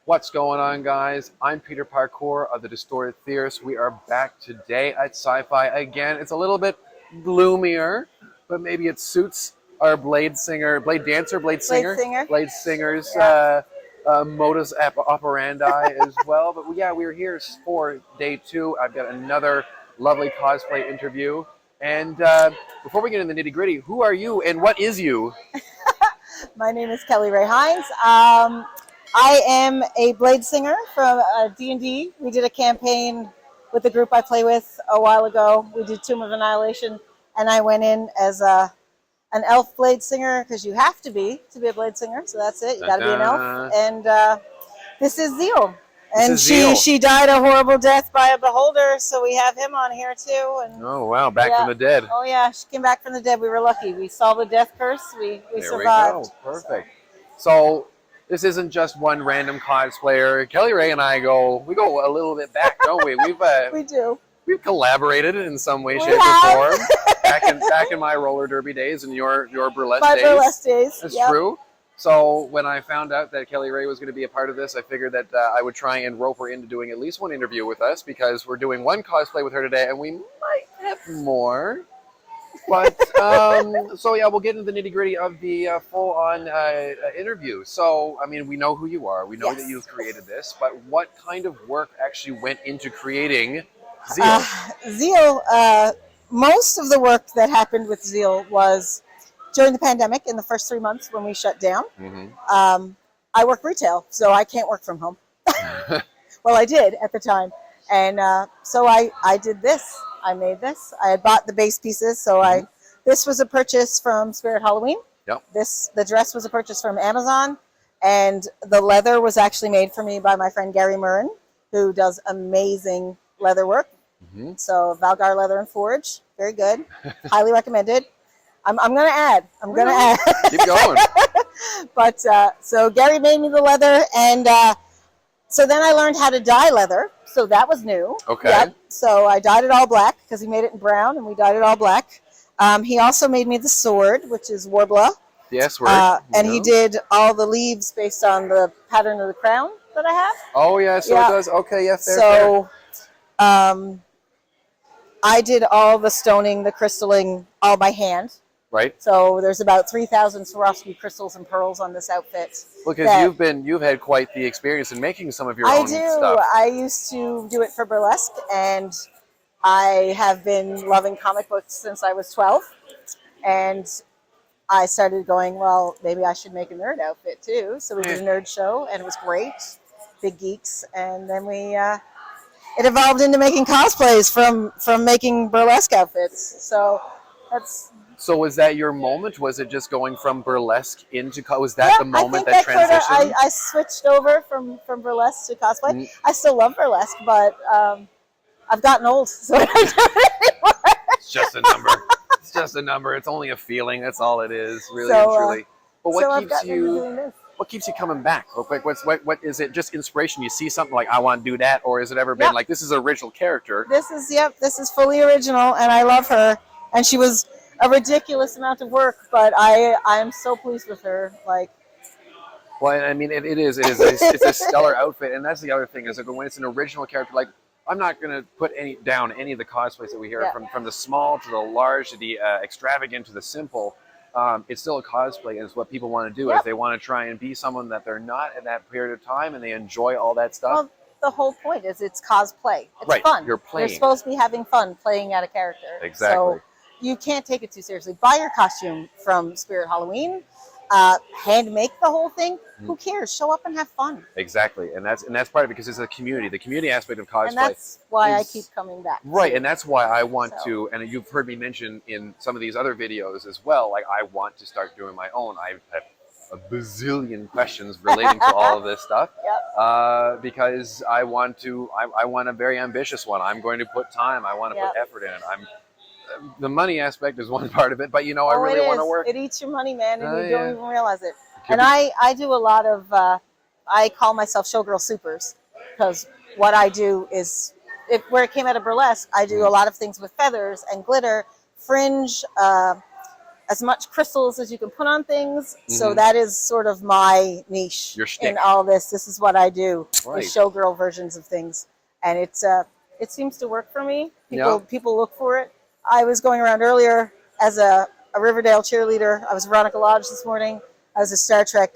What's going on, guys? I'm Peter Parkour of the Distorted Theorists. We are back today at Sci-Fi again. It's a little bit gloomier, but maybe it suits our Blade Singer's Yeah. modus operandi as well. But yeah, we're here for day 2. I've got another lovely cosplay interview. And before we get into the nitty-gritty, who are you and what is you? My name is Kelli-Rae Hynes. I am a Bladesinger from D&D. We did a campaign with the group I play with a while ago. We did Tomb of Annihilation, and I went in as an elf Bladesinger because you have to be a Bladesinger. So that's it. You got to be an elf. And this is Zeal. And she died a horrible death by a beholder, so we have him on here too. And oh wow, back from the dead. Oh yeah, she came back from the dead. We were lucky. We solved the death curse. We survived. We go. Perfect. So this isn't just one random cosplayer. Kelli-Rae and I go a little bit back, don't we? We do. We've collaborated in some way, shape, or form. back in my roller derby days and your burlesque days. My burlesque days. That's true. So when I found out that Kelli-Rae was going to be a part of this, I figured that I would try and rope her into doing at least one interview with us because we're doing one cosplay with her today, and we might have more. But so yeah, we'll get into the nitty-gritty of the full-on interview. So I mean, we know who you are. We know that you've created this, but what kind of work actually went into creating Zeal? Zeal. Most of the work that happened with Zeal was during the pandemic in the first 3 months when we shut down. I work retail, so I can't work from home. Well, I did at the time. And so I did this. I made this. I had bought the base pieces. So this was a purchase from Spirit Halloween. Yep. The dress was a purchase from Amazon. And the leather was actually made for me by my friend Gary Murren, who does amazing leather work. So Valgar Leather and Forge, very good. Highly recommended. I'm going to add. Keep going. But so Gary made me the leather, and so then I learned how to dye leather. So that was new. Okay. Yep. So I dyed it all black because he made it in brown, and we dyed it all black. He also made me the sword, which is Warbler. Yes, and he did all the leaves based on the pattern of the crown that I have. Oh yeah, so it does. Okay, yeah, fair. So I did all the stoning, the crystalling, all by hand. Right. So there's about 3,000 Swarovski crystals and pearls on this outfit. Because you've had quite the experience in making some of your own stuff. I used to do it for burlesque, and I have been loving comic books since I was 12. And I started going, well, maybe I should make a nerd outfit too. So we did a nerd show, and it was great. Big geeks. And then it evolved into making cosplays from making burlesque outfits. So that's... So was that your moment? Was it just going from burlesque into was that the moment that transitioned? I switched over from burlesque to cosplay. I still love burlesque, but I've gotten old, so I don't do it anymore. It's just a number. It's just a number. It's only a feeling. That's all it is, really and truly. But what keeps you coming back? What is it? Just inspiration? You see something like I want to do that, or has it ever been like this is an original character? This is fully original, and I love her, and she was a ridiculous amount of work, but I'm so pleased with her. Well, I mean, it's a stellar outfit, and that's the other thing is that when it's an original character, like I'm not going to put down any of the cosplays that we hear from the small to the large to the extravagant to the simple. It's still a cosplay, and it's what people want to do is they want to try and be someone that they're not at that period of time, and they enjoy all that stuff. Well, the whole point is it's cosplay. It's fun. You're playing. You're supposed to be having fun playing at a character. Exactly. So you can't take it too seriously. Buy your costume from Spirit Halloween. Hand make the whole thing. Who cares? Show up and have fun. Exactly, and that's part of it because it's a community. The community aspect of cosplay. And that's why I keep coming back. Right, and that's why I want to. And you've heard me mention in some of these other videos as well. Like I want to start doing my own. I have a bazillion questions relating to all of this stuff. Because I want to. I want a very ambitious one. I'm going to put time. I want to put effort in it. The money aspect is one part of it, but I really want to work. It eats your money, man, and you don't even realize it. And I do a lot of, I call myself showgirl supers, because what I do is, where it came out of burlesque, I do a lot of things with feathers and glitter, fringe, as much crystals as you can put on things. So Mhm. that is sort of my niche Your shtick. in all this. This is what I do, Right. is showgirl versions of things, and it seems to work for me. People look for it. I was going around earlier as a Riverdale cheerleader. I was Veronica Lodge this morning. I was a Star Trek,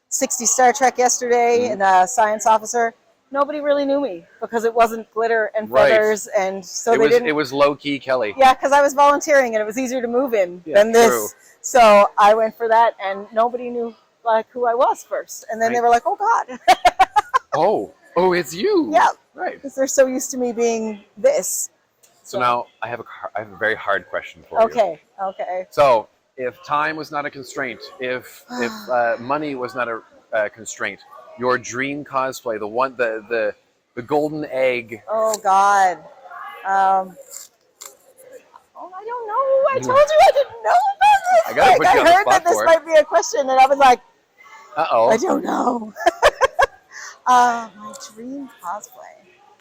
60 Star Trek yesterday, and a science officer. Nobody really knew me because it wasn't glitter and feathers, and so they didn't. It was low key Kelly. Yeah, because I was volunteering and it was easier to move in than this. True. So I went for that, and nobody knew like who I was first, and then they were like, "Oh God." Oh, it's you. Yeah, right. Because they're so used to me being this. So now I have a very hard question for you. Okay. So if time was not a constraint, if money was not a constraint, your dream cosplay, the golden egg. Oh God. I don't know. I told you I didn't know about this. I gotta put you on the heard spot that this for it. might be a question, and I was like, Uh-oh. I don't know. My dream cosplay.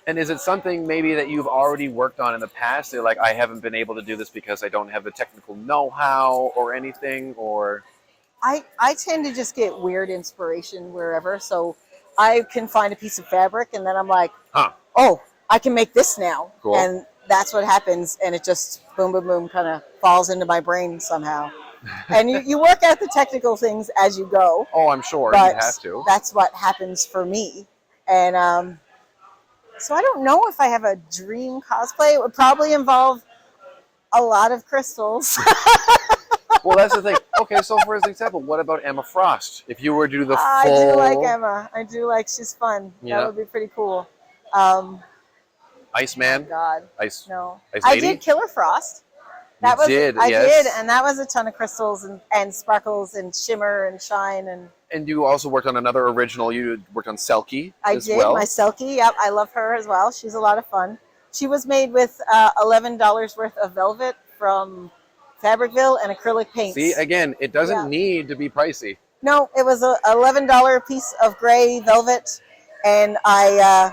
And is it something maybe that you've already worked on in the past? You're like, I haven't been able to do this because I don't have the technical know-how or anything, or? I tend to just get weird inspiration wherever. So I can find a piece of fabric, and then I'm like, oh, I can make this now. Cool. And that's what happens, and it just boom, boom, boom, kind of falls into my brain somehow. And you work out the technical things as you go. Oh, I'm sure but you have to. That's what happens for me. And so I don't know if I have a dream cosplay. It would probably involve a lot of crystals. Well, that's the thing. Okay, so for example, what about Emma Frost? If you were to do the full... I do like Emma. I do like, she's fun. Yeah. That would be pretty cool. Iceman? Oh God. Ice I Lady? did Killer Frost. I did, and that was a ton of crystals and sparkles and shimmer and shine. And you also worked on another original. You worked on Selkie as did, well. my Selkie. Yep, I love her as well. She's a lot of fun. She was made with $11 worth of velvet from Fabricville and acrylic paints. See, again, it doesn't need to be pricey. No, it was an $11 piece of gray velvet, and I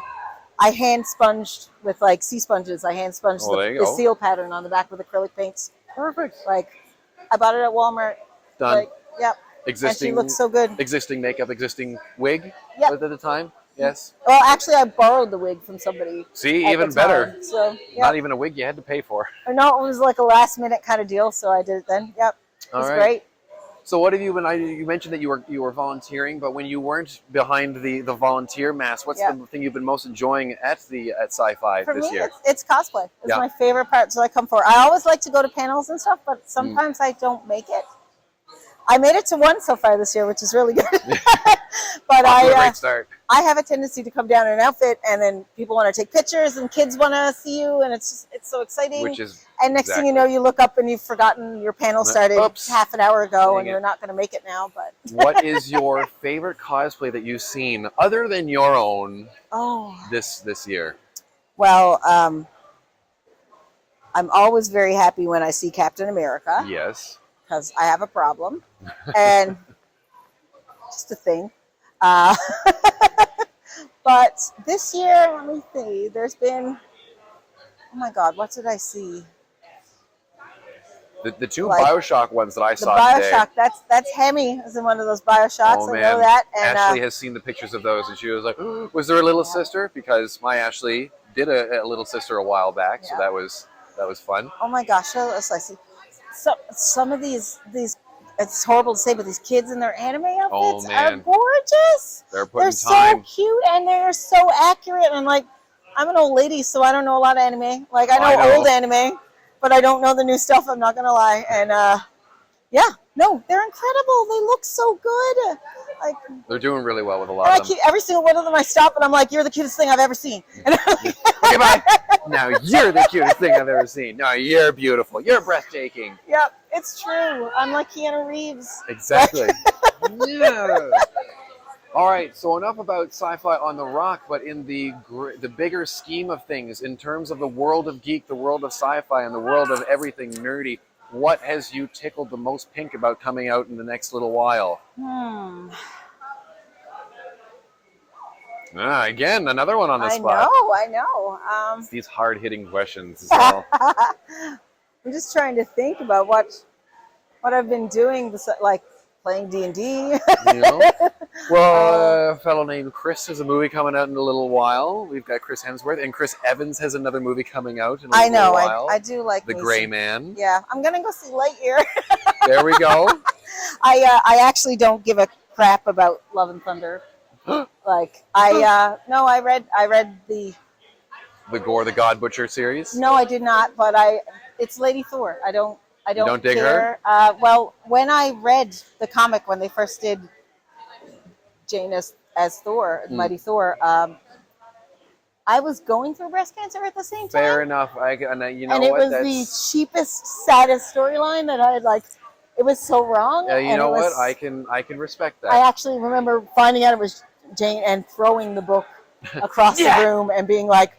hand sponged with like sea sponges. I hand sponged the Zeal pattern on the back with acrylic paints. Perfect. Like, I bought it at Walmart. Done. Like, yep. Existing. And she looks so good. Existing makeup, existing wig. Yep. At the time. Yes. Well, actually, I borrowed the wig from somebody. See, even better. So, yep. Not even a wig you had to pay for. No, it was like a last minute kind of deal, so I did it then. Yep. It was great. So what have you been? You mentioned that you were volunteering, but when you weren't behind the volunteer mask, what's the thing you've been most enjoying at Sci-Fi this year? It's cosplay. It's my favorite part. So I come for. I always like to go to panels and stuff, but sometimes I don't make it. I made it to one so far this year, which is really good. But great start. I have a tendency to come down in an outfit, and then people want to take pictures, and kids want to see you, and it's so exciting. Which is next thing you know, you look up and you've forgotten your panel started half an hour ago, and you're not going to make it now. But what is your favorite cosplay that you've seen, other than your own? This year. Well, I'm always very happy when I see Captain America. Yes. Because I have a problem, and just a thing. But this year, let me see. There's been, oh my God, what did I see? The two BioShock ones that I saw today. BioShock, that's Hemi is in one of those BioShocks. Oh, I man. know that. And Ashley has seen the pictures of those, and she was like, "Was there a little sister?" Because my Ashley did a little sister a while back, so that was fun. Oh my gosh, I see. Some of these, it's horrible to say, but these kids in their anime outfits are gorgeous. They're putting so time. cute, and they're so accurate. And like, I'm an old lady, so I don't know a lot of anime. Like, I know old anime, but I don't know the new stuff. I'm not gonna lie. And they're incredible. They look so good. Like, they're doing really well with a lot of them. Every single one of them I stop, and I'm like, "You're the cutest thing I've ever seen." And okay, bye. Now you're the cutest thing I've ever seen. No, you're beautiful. You're breathtaking. Yep, it's true. I'm like Keanu Reeves. Exactly. Yeah. All right, so enough about Sci-Fi on the Rock, but in the bigger scheme of things, in terms of the world of geek, the world of sci-fi, and the world of everything nerdy, what has you tickled the most pink about coming out in the next little while? Again, another one on the spot. I know. It's these hard-hitting questions as well. I'm just trying to think about what what I've been doing, like playing D&D. You know? Well, a fellow named Chris has a movie coming out in a little while. We've got Chris Hemsworth, and Chris Evans has another movie coming out in a little while. I do like The Gray Man. Yeah, I'm gonna go see Lightyear. There we go. I actually don't give a crap about Love and Thunder. Like I read the Gore the God Butcher series. No, I did not, but it's Lady Thor. I don't dig care. Well, when I read the comic when they first did Jane as Thor, Mighty Thor, I was going through breast cancer at the same time. Fair enough. You know and it was the cheapest, saddest storyline that I had, like. It was so wrong. Yeah, you know what? I can respect that. I actually remember finding out it was Jane and throwing the book across the room and being like,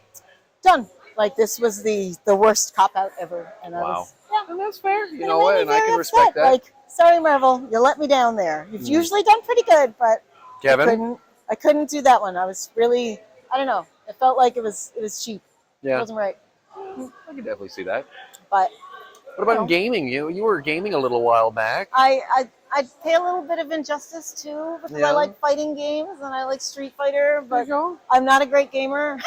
done. Like, this was the worst cop-out ever. And I was, and that's fair. You know what? And I can upset. respect that. Like, sorry, Marvel, you let me down there. You've usually done pretty good, but Kevin? I couldn't do that one. I was really, I don't know. It felt like it was cheap. Yeah. It wasn't right. I can definitely see that. But what about gaming? You were gaming a little while back. I pay a little bit of injustice too because I like fighting games and I like Street Fighter, but I'm not a great gamer.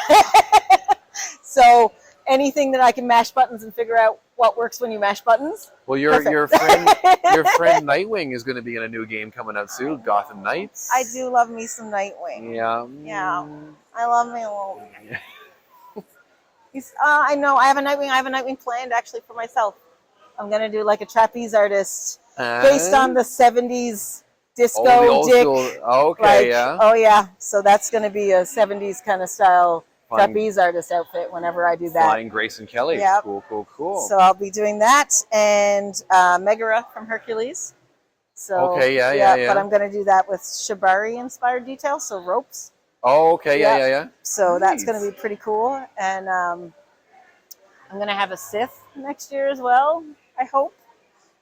So anything that I can mash buttons and figure out what works when you mash buttons. Well, your friend Nightwing is going to be in a new game coming out soon, Gotham Knights. I do love me some Nightwing. Yeah. Yeah. I love me a little. I know. I have a Nightwing planned actually for myself. I'm gonna do like a trapeze artist based on the '70s disco dick. Okay, Oh yeah. So that's gonna be a '70s kind of style trapeze artist outfit whenever I do that. Flying Grace and Kelly. Yep. Cool. So I'll be doing that and Megara from Hercules. So But I'm gonna do that with shibari inspired details, so ropes. Oh, okay, yeah. So that's gonna be pretty cool, and I'm gonna have a Sith next year as well. I hope.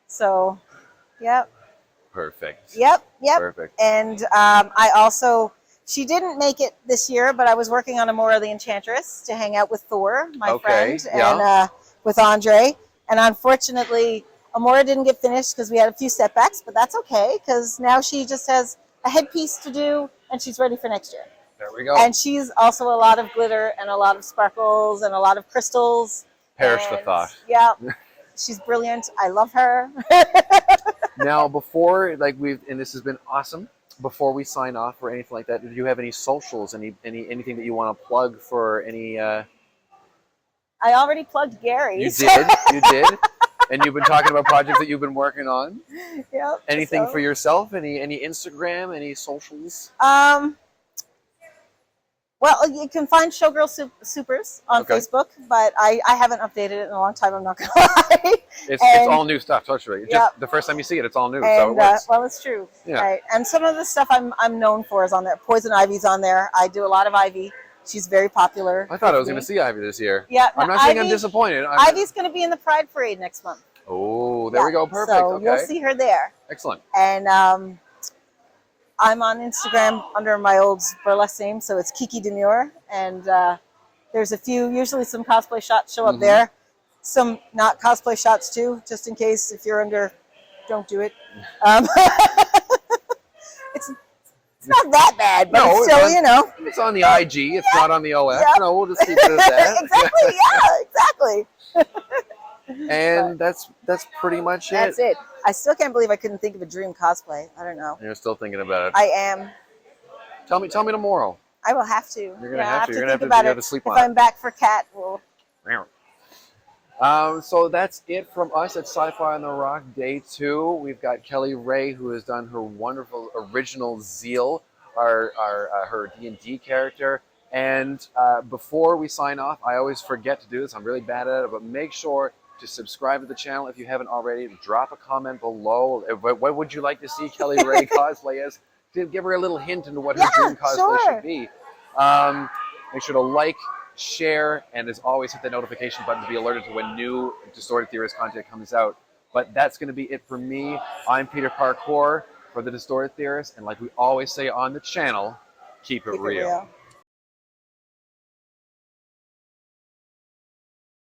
So, yep. Perfect. Yep. Perfect. And she didn't make it this year, but I was working on Amora the Enchantress to hang out with Thor, my friend, and with Andre. And unfortunately, Amora didn't get finished because we had a few setbacks, but that's okay because now she just has a headpiece to do and she's ready for next year. There we go. And she's also a lot of glitter and a lot of sparkles and a lot of crystals. Perish the thought. Yeah. She's brilliant. I love her. Now, before, and this has been awesome, before we sign off or anything like that, do you have any socials, anything that you want to plug for any... I already plugged Gary's. You did. And you've been talking about projects that you've been working on. Yep. Anything for yourself? Any Instagram, any socials? Well, you can find Showgirl Supers on Facebook, but I haven't updated it in a long time. I'm not going to lie. It's all new stuff, totally. Just the first time you see it, it's all new. So it works. Well, it's true. Yeah. Right. And some of the stuff I'm known for is on there. Poison Ivy's on there. I do a lot of Ivy. She's very popular. I thought I was going to see Ivy this year. Yeah. I'm not saying I'm disappointed. Ivy's going to be in the Pride Parade next month. Oh, there we go. Perfect. So you'll see her there. Excellent. And I'm on Instagram under my old burlesque name, so it's Kiki Demure. And there's usually some cosplay shots show up there. Some not cosplay shots too, just in case if you're under, don't do it. It's not that bad, but it's still, It's on the IG. It's not on the OF. Yep. No, we'll just keep it as that. Exactly. And that's pretty much it. That's it. I still can't believe I couldn't think of a dream cosplay. I don't know. You're still thinking about it. I am. Tell me tomorrow. I will have to. You're gonna have to. You're gonna have to sleep on it. If I'm back for Cat, we'll. So that's it from us at Sci-Fi on the Rock Day 2. We've got Kelli-Rae, who has done her wonderful original Zeal, her D&D character. And before we sign off, I always forget to do this. I'm really bad at it, but make sure to subscribe to the channel if you haven't already. Drop a comment below. What would you like to see Kelli-Rae cosplay as? Give her a little hint into what her dream cosplay should be. Make sure to like, share, and as always, hit the notification button to be alerted to when new Distorted Theorist content comes out. But that's going to be it for me. I'm Peter Parkour for the Distorted Theorist, and like we always say on the channel, keep it real.